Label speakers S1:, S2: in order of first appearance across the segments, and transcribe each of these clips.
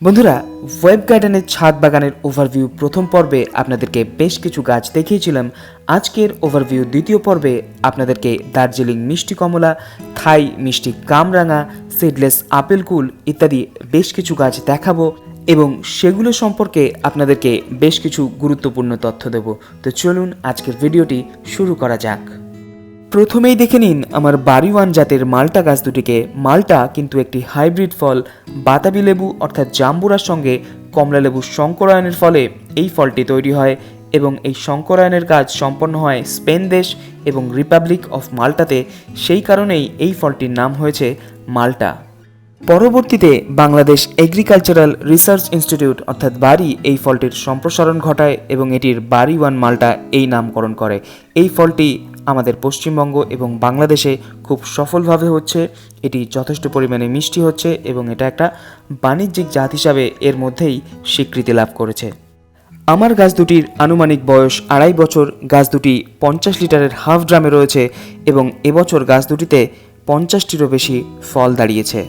S1: বন্ধুরা, ওয়েব গার্ডেনের ছাদ বাগানের ওভারভিউ প্রথম পর্বে আপনাদেরকে বেশ কিছু গাছ দেখিয়েছিলাম। আজকের ওভারভিউ দ্বিতীয় পর্বে আপনাদেরকে দার্জিলিং মিষ্টি কমলা, থাই মিষ্টি কামরাঙা, সিডলেস আপেল কুল ইত্যাদি বেশ কিছু গাছ দেখাবো এবং সেগুলো সম্পর্কে আপনাদেরকে বেশ কিছু গুরুত্বপূর্ণ তথ্য দেব। তো চলুন আজকের ভিডিওটি শুরু করা যাক। প্রথমেই দেখে নিন আমার বাড়িওয়ান জাতের মাল্টা গাছ দুটিকে। মাল্টা কিন্তু একটি হাইব্রিড ফল। বাতাবি লেবু অর্থাৎ জাম্বুরার সঙ্গে কমলা লেবুর সংকরায়নের ফলে এই ফলটি তৈরি হয় এবং এই সংকরায়নের কাজ সম্পন্ন হয় স্পেন দেশ এবং রিপাবলিক অফ মাল্টাতে। সেই কারণেই এই ফলটির নাম হয়েছে মাল্টা। পরবর্তীতে বাংলাদেশ এগ্রিকালচারাল রিসার্চ ইনস্টিটিউট অর্থাৎ বারি এই ফলটির সম্প্রসারণ ঘটায় এবং এটির বাড়িওয়ান মাল্টা এই নামকরণ করে। এই ফলটি আমাদের পশ্চিমবঙ্গ এবং বাংলাদেশে খুব সফলভাবে হচ্ছে। এটি যথেষ্ট পরিমাণে মিষ্টি হচ্ছে এবং এটা একটা বাণিজ্যিক জাত হিসাবে এর মধ্যেই স্বীকৃতি লাভ করেছে। আমার গাছ দুটির আনুমানিক বয়স 2.5 বছর। গাছ দুটি 50 লিটারের হাফ ড্রামে রয়েছে এবং এবছর গাছ দুটিতে 50টিরও বেশি ফল দাঁড়িয়েছে।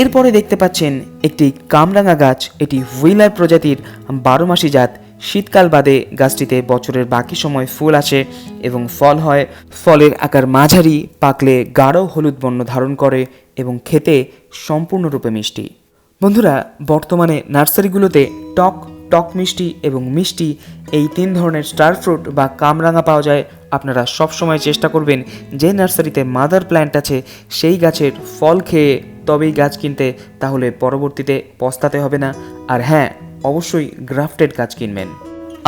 S1: এরপরে দেখতে পাচ্ছেন একটি কামরাঙা গাছ। এটি হুইলার প্রজাতির 12 মাসি জাত। শীতকাল বাদে গাছটিতে বছরের বাকি সময় ফুল আসে এবং ফল হয়। ফলের আকার মাঝারি, পাকলে গাঢ় হলুদ বর্ণ ধারণ করে এবং খেতে সম্পূর্ণরূপে মিষ্টি। বন্ধুরা, বর্তমানে নার্সারিগুলোতে টক মিষ্টি এবং মিষ্টি এই 3 ধরনের স্টার ফ্রুট বা কামরাঙা পাওয়া যায়। আপনারা সবসময় চেষ্টা করবেন যে নার্সারিতে মাদার প্ল্যান্ট আছে সেই গাছের ফল খেয়ে তবেই গাছ কিনতে, তাহলে পরবর্তীতে পস্তাতে হবে না। আর হ্যাঁ, অবশ্যই গ্রাফটেড গাছ কিনবেন।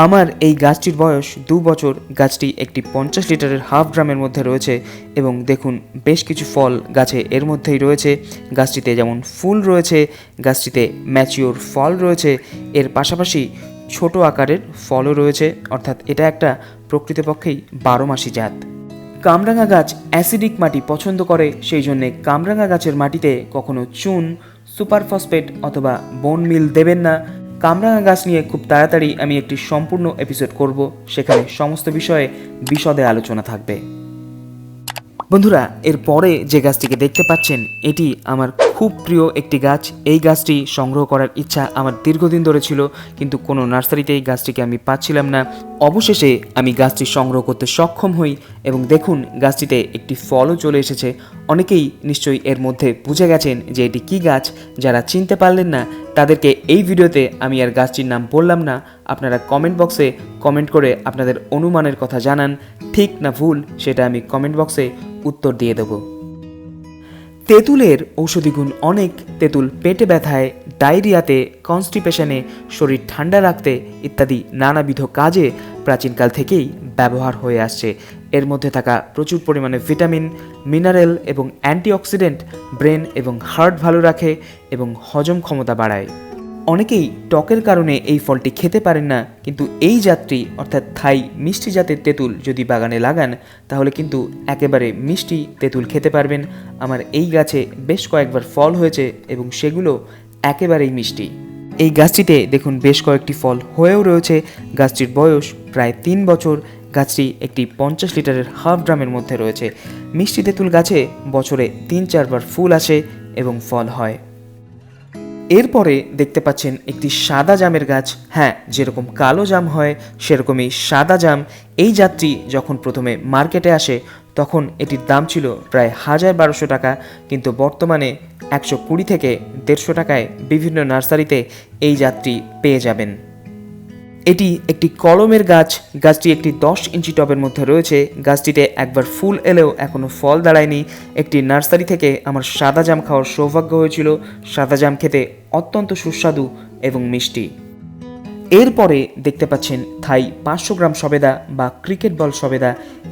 S1: আমার এই গাছটির বয়স 2 বছর। গাছটি একটি 50 লিটারের হাফ ড্রামের মধ্যে রয়েছে এবং দেখুন বেশ কিছু ফল গাছে এর মধ্যেই রয়েছে। গাছটিতে যেমন ফুল রয়েছে, গাছটিতে ম্যাচিওর ফল রয়েছে, এর পাশাপাশি ছোট আকারের ফলও রয়েছে, অর্থাৎ এটা একটা প্রকৃতপক্ষেই 12 মাসি জাত। কামরাঙা গাছ অ্যাসিডিক মাটি পছন্দ করে, সেই জন্যে কামরাঙা গাছের মাটিতে কখনো চুন, সুপার ফসফেট অথবা বোন মিল দেবেন না। কামরাঙা গাছ নিয়ে খুব তাড়াতাড়ি আমি একটি সম্পূর্ণ এপিসোড করব, সেখানে সমস্ত বিষয়ে বিশদে আলোচনা থাকবে। বন্ধুরা, এর পরে যে গাছটিকে দেখতে পাচ্ছেন এটি আমার খুব প্রিয় একটি গাছ। এই গাছটি সংগ্রহ করার ইচ্ছা আমার দীর্ঘদিন ধরে ছিল, কিন্তু কোনো নার্সারিতে এই গাছটিকে আমি পাচ্ছিলাম না। অবশেষে আমি গাছটি সংগ্রহ করতে সক্ষম হই এবং দেখুন গাছটিতে একটি ফলও চলে এসেছে। অনেকেই নিশ্চয়ই এর মধ্যে বুঝে গেছেন যে এটি কী গাছ। যারা চিনতে পারলেন না তাদেরকে এই ভিডিওতে আমি আর গাছটির নাম বললাম না। আপনারা কমেন্ট বক্সে কমেন্ট করে আপনাদের অনুমানের কথা জানান। ঠিক না ভুল সেটা আমি কমেন্ট বক্সে উত্তর দিয়ে দেব। তেঁতুলের ঔষধি গুণ অনেক। তেঁতুল পেটে ব্যথায়, ডায়রিয়াতে, কনস্টিপেশনে, শরীর ঠান্ডা রাখতে ইত্যাদি নানাবিধ কাজে প্রাচীনকাল থেকেই ব্যবহার হয়ে আসছে। এর মধ্যে থাকা প্রচুর পরিমাণে ভিটামিন, মিনারেল এবং অ্যান্টিঅক্সিডেন্ট ব্রেন এবং হার্ট ভালো রাখে এবং হজম ক্ষমতা বাড়ায়। অনেকেই টকের কারণে এই ফলটি খেতে পারেন না, কিন্তু এই জাতটি অর্থাৎ থাই মিষ্টি জাতের তেঁতুল যদি বাগানে লাগান তাহলে কিন্তু একেবারে মিষ্টি তেঁতুল খেতে পারবেন। আমার এই গাছে বেশ কয়েকবার ফল হয়েছে এবং সেগুলো একেবারেই মিষ্টি। এই গাছটিতে দেখুন বেশ কয়েকটি ফল হয়েও রয়েছে। গাছটির বয়স প্রায় 3 বছর। গাছটি একটি 50 লিটারের হাফ ড্রামের মধ্যে রয়েছে। মিষ্টি তেঁতুল গাছে বছরে 3-4 বার ফুল আসে এবং ফল হয়। এরপরে দেখতে পাচ্ছেন একটি সাদা জামের গাছ। হ্যাঁ, যেরকম কালো জাম হয় সেরকমই সাদা জাম। এই জাতটি যখন প্রথমে মার্কেটে আসে তখন এটির দাম ছিল প্রায় 1200 টাকা, কিন্তু বর্তমানে 120 থেকে 150 টাকায় বিভিন্ন নার্সারিতে এই জাতটি পেয়ে যাবেন। এটি একটি কলমের গাছ। গাছটি একটি 10 ইঞ্চি টবের মধ্যে রয়েছে। গাছটিতে একবার ফুল এলেও এখনও ফল দাঁড়ায়নি। একটি নার্সারি থেকে আমার সাদা জাম খাওয়ার সৌভাগ্য হয়েছিল। সাদা জাম খেতে অত্যন্ত সুস্বাদু এবং মিষ্টি। এরপরে দেখতে পাচ্ছেন থাই 500 গ্রাম সবেদা বা ক্রিকেট বল সবেদা।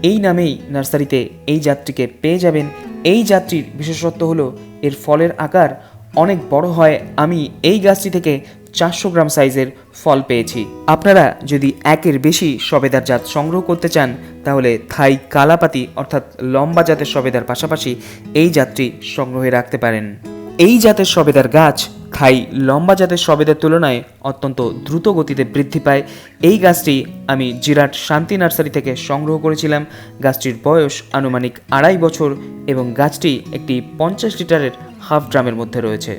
S1: এই নামেই নার্সারিতে এই জাতটিকে পেয়ে যাবেন। এই জাতটির বিশেষত্ব হলো এর ফলের আকার অনেক বড় হয়। আমি এই গাছটি থেকে 400 গ্রাম সাইজের ফল পেয়েছি। আপনারা যদি একের বেশি সবেদার জাত সংগ্রহ করতে চান তাহলে থাই কালাপাতি অর্থাৎ লম্বা জাতের সবেদার পাশাপাশি এই জাতটি সংগ্রহে রাখতে পারেন। এই জাতের সবেদার গাছ থাই লম্বা জাতের সবেদার তুলনায় অত্যন্ত দ্রুত গতিতে বৃদ্ধি পায়। এই গাছটি আমি জিরাট শান্তি নার্সারি থেকে সংগ্রহ করেছিলাম। গাছটির বয়স আনুমানিক 2.5 বছর এবং গাছটি একটি 50 লিটারের হাফ ড্রামের মধ্যে রয়েছে।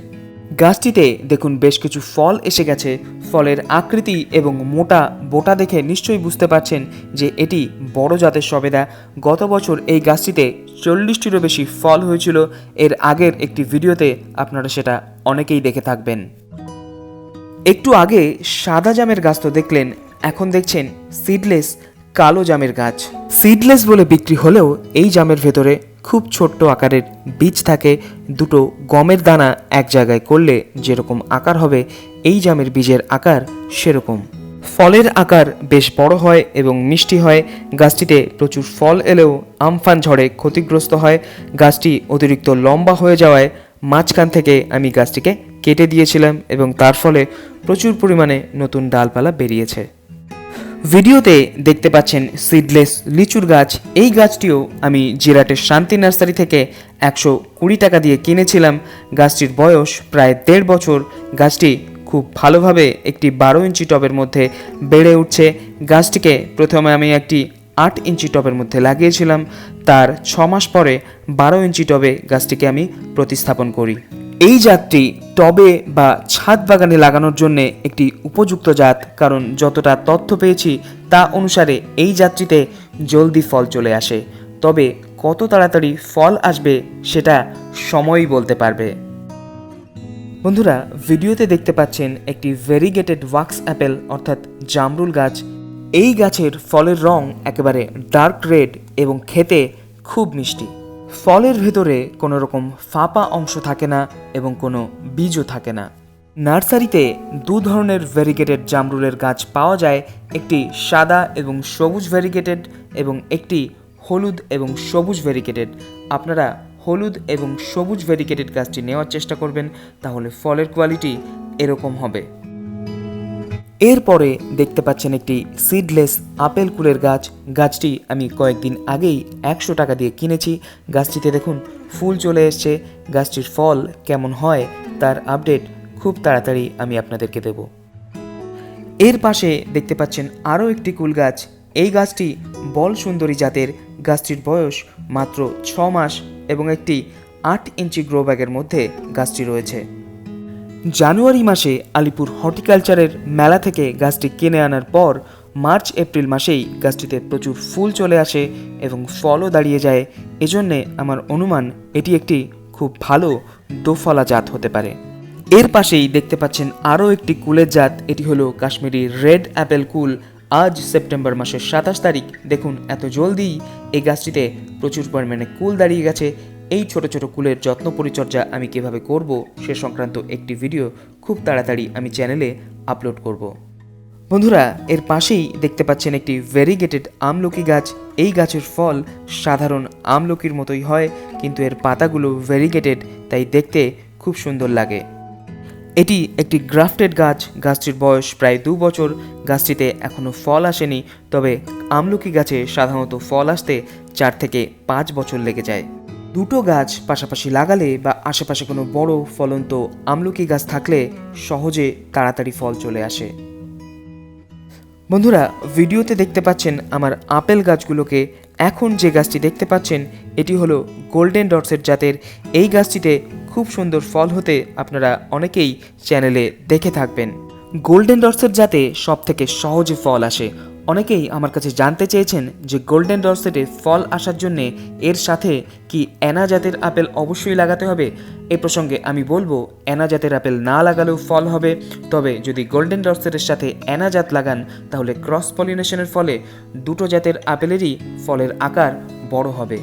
S1: গাছটিতে দেখুন বেশ কিছু ফল এসে গেছে। ফলের আকৃতি এবং মোটা বোটা দেখে নিশ্চয়ই বুঝতে পারছেন যে এটি বড় জাতের সবেদা। গত বছর এই গাছটিতে 40টিরও বেশি ফল হয়েছিল। এর আগের একটি ভিডিওতে আপনারা সেটা অনেকেই দেখে থাকবেন। একটু আগে সাদা জামের গাছ তো দেখলেন, এখন দেখছেন সিডলেস কালো জামের গাছ। সিডলেস বলে বিক্রি হলেও এই জামের ভেতরে খুব ছোট্ট আকারের বীজ থাকে। দুটো গমের দানা এক জায়গায় করলে যেরকম আকার হবে, এই জামের বীজের আকার সেরকম। ফলের আকার বেশ বড় হয় এবং মিষ্টি হয়। গাছটিতে প্রচুর ফল এলেও আমফান ঝড়ে ক্ষতিগ্রস্ত হয়। গাছটি অতিরিক্ত লম্বা হয়ে যাওয়ায় মাঝখান থেকে আমি গাছটিকে কেটে দিয়েছিলাম এবং তার ফলে প্রচুর পরিমাণে নতুন ডালপালা বেরিয়েছে। ভিডিওতে দেখতে পাচ্ছেন সিডলেস লিচুর গাছ। এই গাছটিও আমি জিরাটের শান্তি নার্সারি থেকে 120 টাকা দিয়ে কিনেছিলাম। গাছটির বয়স প্রায় 1.5 বছর। গাছটি খুব ভালোভাবে একটি 12 ইঞ্চি টবের মধ্যে বেড়ে উঠছে। গাছটিকে প্রথমে আমি একটি 8 ইঞ্চি টবের মধ্যে লাগিয়েছিলাম। তার 6 মাস পরে 12 ইঞ্চি টবে গাছটিকে আমি প্রতিস্থাপন করি। এই জাতটি টবে বা ছাদ বাগানে লাগানোর জন্য একটি উপযুক্ত জাত, কারণ যতটা তথ্য পেয়েছি তা অনুসারে এই জাতটিতে জলদি ফল চলে আসে। তবে কত তাড়াতাড়ি ফল আসবে সেটা সময়ই বলতে পারবে। বন্ধুরা, ভিডিওতে দেখতে পাচ্ছেন একটি ভেরিগেটেড ওয়াক্স অ্যাপেল অর্থাৎ জামরুল গাছ। এই গাছের ফলের রং একেবারে ডার্ক রেড এবং খেতে খুব মিষ্টি। ফলের ভেতরে কোনো রকম ফাঁপা অংশ থাকে না এবং কোনো বীজও থাকে না। নার্সারিতে 2 ধরনের ভেরিগেটেড জামরুলের গাছ পাওয়া যায়, একটি সাদা এবং সবুজ ভেরিগেটেড এবং একটি হলুদ এবং সবুজ ভেরিগেটেড। আপনারা হলুদ এবং সবুজ ভেরিগেটেড গাছটি নেওয়ার চেষ্টা করবেন, তাহলে ফলের কোয়ালিটি এরকম হবে। এরপরে দেখতে পাচ্ছেন একটি সিডলেস আপেল কুলের গাছ। গাছটি আমি কয়েকদিন আগেই 100 টাকা দিয়ে কিনেছি। গাছটিতে দেখুন ফুল চলে এসছে। গাছটির ফল কেমন হয় তার আপডেট খুব তাড়াতাড়ি আমি আপনাদেরকে দেব। এর পাশে দেখতে পাচ্ছেন আরও একটি কুল গাছ। এই গাছটি বল সুন্দরী জাতের। গাছটির বয়স মাত্র 6 মাস এবং একটি 8 ইঞ্চি গ্রো ব্যাগের মধ্যে গাছটি রয়েছে। জানুয়ারি মাসে আলিপুর হর্টিকালচারের মেলা থেকে গাছটি কিনে আনার পর মার্চ এপ্রিল মাসেই গাছটিতে প্রচুর ফুল চলে আসে এবং ফলও দাঁড়িয়ে যায়। এজন্যে আমার অনুমান এটি একটি খুব ভালো দোফলা জাত হতে পারে। এর পাশেই দেখতে পাচ্ছেন আরও একটি কুলের জাত। এটি হলো কাশ্মীরি রেড অ্যাপেল কুল। আজ সেপ্টেম্বর মাসের 27 তারিখ। দেখুন এত জলদি এই গাছটিতে প্রচুর পরিমাণে কুল দাঁড়িয়ে গেছে। এই ছোট ছোট কুলের যত্ন পরিচর্যা আমি কিভাবে করব সে সংক্রান্ত একটি ভিডিও খুব তাড়াতাড়ি আমি চ্যানেলে আপলোড করব। বন্ধুরা, এর পাশেই দেখতে পাচ্ছেন একটি ভেরিগেটেড আমলকি গাছ। এই গাছের ফল সাধারণ আমলকির মতোই হয়, কিন্তু এর পাতাগুলো ভেরিগেটেড, তাই দেখতে খুব সুন্দর লাগে। এটি একটি গ্রাফটেড গাছ। গাছটির বয়স প্রায় 2 বছর। গাছটিতে এখনও ফল আসেনি, তবে আমলকি গাছে সাধারণত ফল আসতে 4 থেকে 5 বছর লেগে যায়। দুটো গাছ পাশাপাশি লাগালে বা আশেপাশে কোনো বড় ফলন্ত আমলকি গাছ থাকলে সহজে তাড়াতাড়ি ফল চলে আসে। বন্ধুরা, ভিডিওতে দেখতে পাচ্ছেন আমার আপেল গাছগুলোকে। এখন যে গাছটি দেখতে পাচ্ছেন এটি হলো গোল্ডেন ডটসের জাতের। এই গাছটিতে খুব সুন্দর ফল হতে আপনারা অনেকেই চ্যানেলে দেখে থাকবেন। গোল্ডেন ডটসের জাতে সব থেকে সহজে ফল আসে। অনেকেই আমার কাছে জানতে চেয়েছেন যে গোল্ডেন ডটসেটে ফল আসার জন্যে এর সাথে কি অ্যানা জাতের আপেল অবশ্যই লাগাতে হবে। এ প্রসঙ্গে আমি বলবো অ্যানা জাতের আপেল না লাগালেও ফল হবে, তবে যদি গোল্ডেন ডটসেটের সাথে অ্যানা জাত লাগান তাহলে ক্রস পলিনেশনের ফলে দুটো জাতের আপেলেরই ফলের আকার বড় হবে।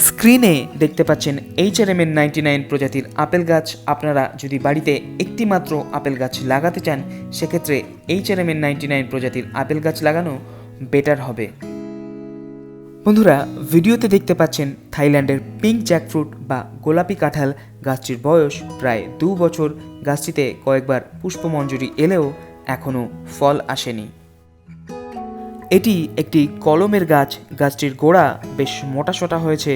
S1: স্ক্রিনে দেখতে পাচ্ছেন HRM-এর 99 প্রজাতির আপেল গাছ। আপনারা যদি বাড়িতে একটি মাত্র আপেল গাছ লাগাতে চান সেক্ষেত্রে HRM-এর 99 প্রজাতির আপেল গাছ লাগানো বেটার হবে। বন্ধুরা, ভিডিওতে দেখতে পাচ্ছেন থাইল্যান্ডের পিঙ্ক জ্যাকফ্রুট বা গোলাপি কাঁঠাল। গাছটির বয়স প্রায় 2 বছর। গাছটিতে কয়েকবার পুষ্পমঞ্জরি এলেও এখনও ফল আসেনি। এটি একটি কলমের গাছ। গাছটির গোড়া বেশ মোটাসোটা হয়েছে।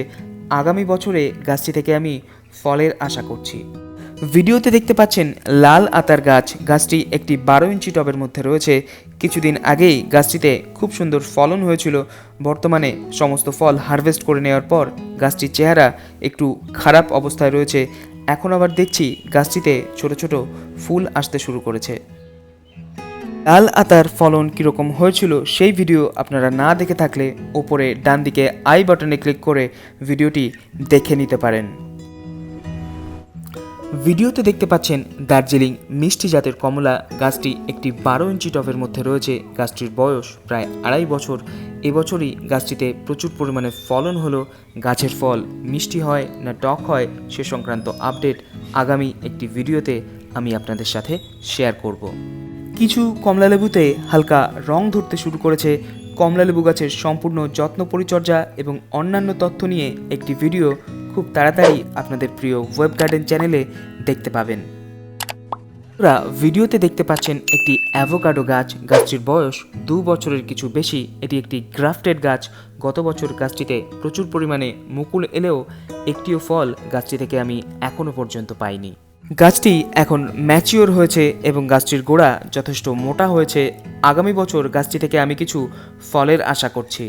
S1: আগামী বছরে গাছটি থেকে আমি ফলের আশা করছি। ভিডিওতে দেখতে পাচ্ছেন লাল আতার গাছ। গাছটি একটি 12 ইঞ্চি টবের মধ্যে রয়েছে। কিছুদিন আগেই গাছটিতে খুব সুন্দর ফলন হয়েছিল। বর্তমানে সমস্ত ফল হারভেস্ট করে নেওয়ার পর গাছটির চেহারা একটু খারাপ অবস্থায় রয়েছে। এখন আবার দেখছি গাছটিতে ছোট ছোট ফুল আসতে শুরু করেছে। লাল আতার ফলন কীরকম হয়েছিল সেই ভিডিও আপনারা না দেখে থাকলে ওপরে ডান দিকে আই বাটনে ক্লিক করে ভিডিওটি দেখে নিতে পারেন। ভিডিওতে দেখতে পাচ্ছেন দার্জিলিং মিষ্টি জাতের কমলা গাছটি একটি 12 ইঞ্চি টবের মধ্যে রয়েছে। গাছটির বয়স প্রায় 2.5 বছর। এবছরই গাছটিতে প্রচুর পরিমাণে ফলন হলো। গাছের ফল মিষ্টি হয় না টক হয় সে সংক্রান্ত আপডেট আগামী একটি ভিডিওতে আমি আপনাদের সাথে শেয়ার করব। কিছু কমলালেবুতে হালকা রং ধরতে শুরু করেছে। কমলালেবু গাছের সম্পূর্ণ যত্ন পরিচর্যা এবং অন্যান্য তথ্য নিয়ে একটি ভিডিও খুব তাড়াতাড়ি আপনাদের প্রিয় ওয়েব গার্ডেন চ্যানেলে দেখতে পাবেন। আপনারা ভিডিওতে দেখতে পাচ্ছেন একটি অ্যাভোকাডো গাছ। গাছটির বয়স 2 বছরের কিছু বেশি। এটি একটি গ্রাফটেড গাছ। গত বছর গাছটিতে প্রচুর পরিমাণে মুকুল এলেও একটিও ফল গাছটি থেকে আমি এখনও পর্যন্ত পাইনি। গাছটি এখন ম্যাচিওর হয়েছে এবং গাছটির গোড়া যথেষ্ট মোটা হয়েছে। আগামী বছর গাছটি থেকে আমি কিছু ফলের আশা করছি।